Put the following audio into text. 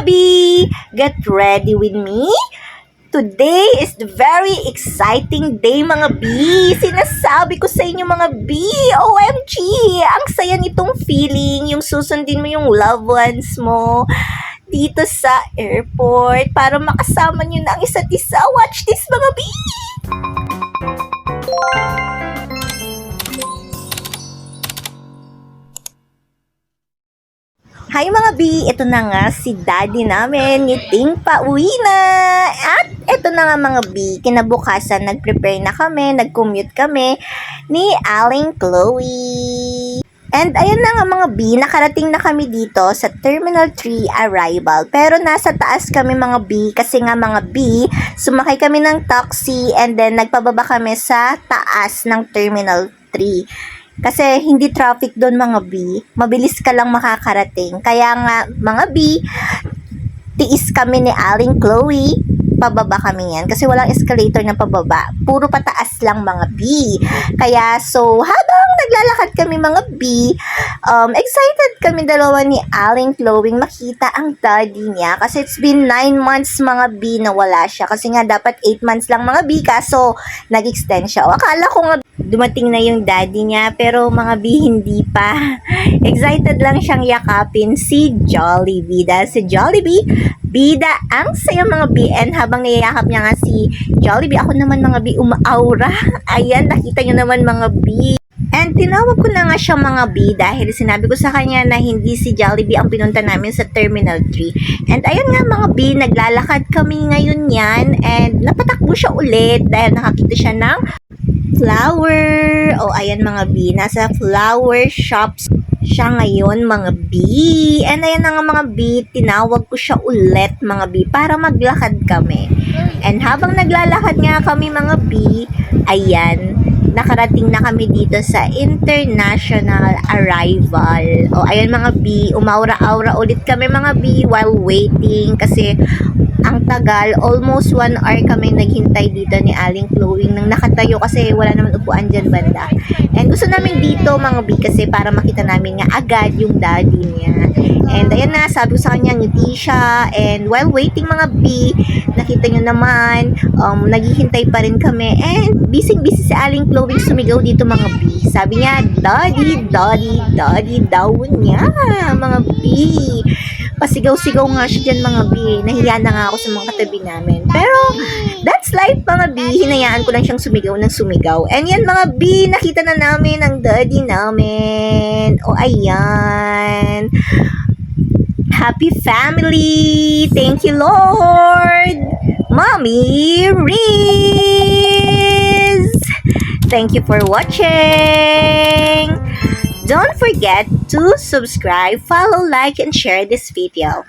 B! Get ready with me. Today is the very exciting day mga B. Sinasabi ko sa inyo mga B, OMG! Ang saya nitong feeling, yung susundin mo yung loved ones mo dito sa airport para makasama nyo na ang isa't isa. Watch this mga B! Hi mga B! Ito na nga si daddy namin, ngiting pauwi na! At ito na nga mga B, kinabukasan nag-prepare na kami, nag-commute kami ni Aling Chloe. And ayun na nga mga B, nakarating na kami dito sa Terminal 3 arrival. Pero nasa taas kami mga B kasi nga mga B, sumakay kami ng taxi and then nagpababa kami sa taas ng Terminal 3. Kasi hindi traffic doon mga B, mabilis ka lang makakarating. Kaya nga mga B, tiis kami ni Aling Chloe, pababa kami yan. Kasi walang escalator na pababa, puro pataas lang mga B. Kaya so, habang naglalakad kami mga B, excited kami dalawa ni Aling Chloe makita ang daddy niya. Kasi it's been 9 months mga B na wala siya. Kasi nga dapat 8 months lang mga B, kaso nag-extend siya. O, akala ko nga dumating na yung daddy niya, pero mga B, hindi pa. Excited lang siyang yakapin si Jollibee. Dahil si Jollibee, bida ang saya mga B. And habang niyayakap niya nga si Jollibee, ako naman mga B, umaura. Ayan, nakita nyo naman mga B. And tinawag ko na nga siya mga B dahil sinabi ko sa kanya na hindi si Jollibee ang pinunta namin sa Terminal 3. And ayun nga mga B, naglalakad kami ngayon yan and napatakbo siya ulit dahil nakakita siya ng flower. O ayan mga B, nasa flower shops siya ngayon mga B. And ayan na nga mga B, tinawag ko siya ulit mga B para maglakad kami. And habang naglalakad nga kami mga B, ayan, nakarating na kami dito sa international arrival. O ayan mga B, umaura-aura ulit kami mga B while waiting kasi ang tagal, almost 1 hour kami naghintay dito ni Aling Chloe nang nakatayo kasi wala naman upuan dyan banda. And gusto namin dito mga B kasi para makita namin nga agad yung daddy niya. And ayan na, sabi ko sa kanya, ngiti siya. And while waiting mga B, nakita nyo naman, naghihintay pa rin kami. And busy-busy si Aling Chloe sumigaw dito mga B. Sabi niya, daddy, daddy, daddy daw niya mga B. Pasigaw-sigaw nga siya dyan mga B. Nahiya na nga ako sa mga katabi namin. Pero, that's life mga B. Hinayaan ko lang siyang sumigaw ng sumigaw. And yan mga B, nakita na namin ang daddy namin. O ayan. Happy family! Thank you Lord! Mommy Riz! Thank you for watching! Don't forget to subscribe, follow, like, and share this video.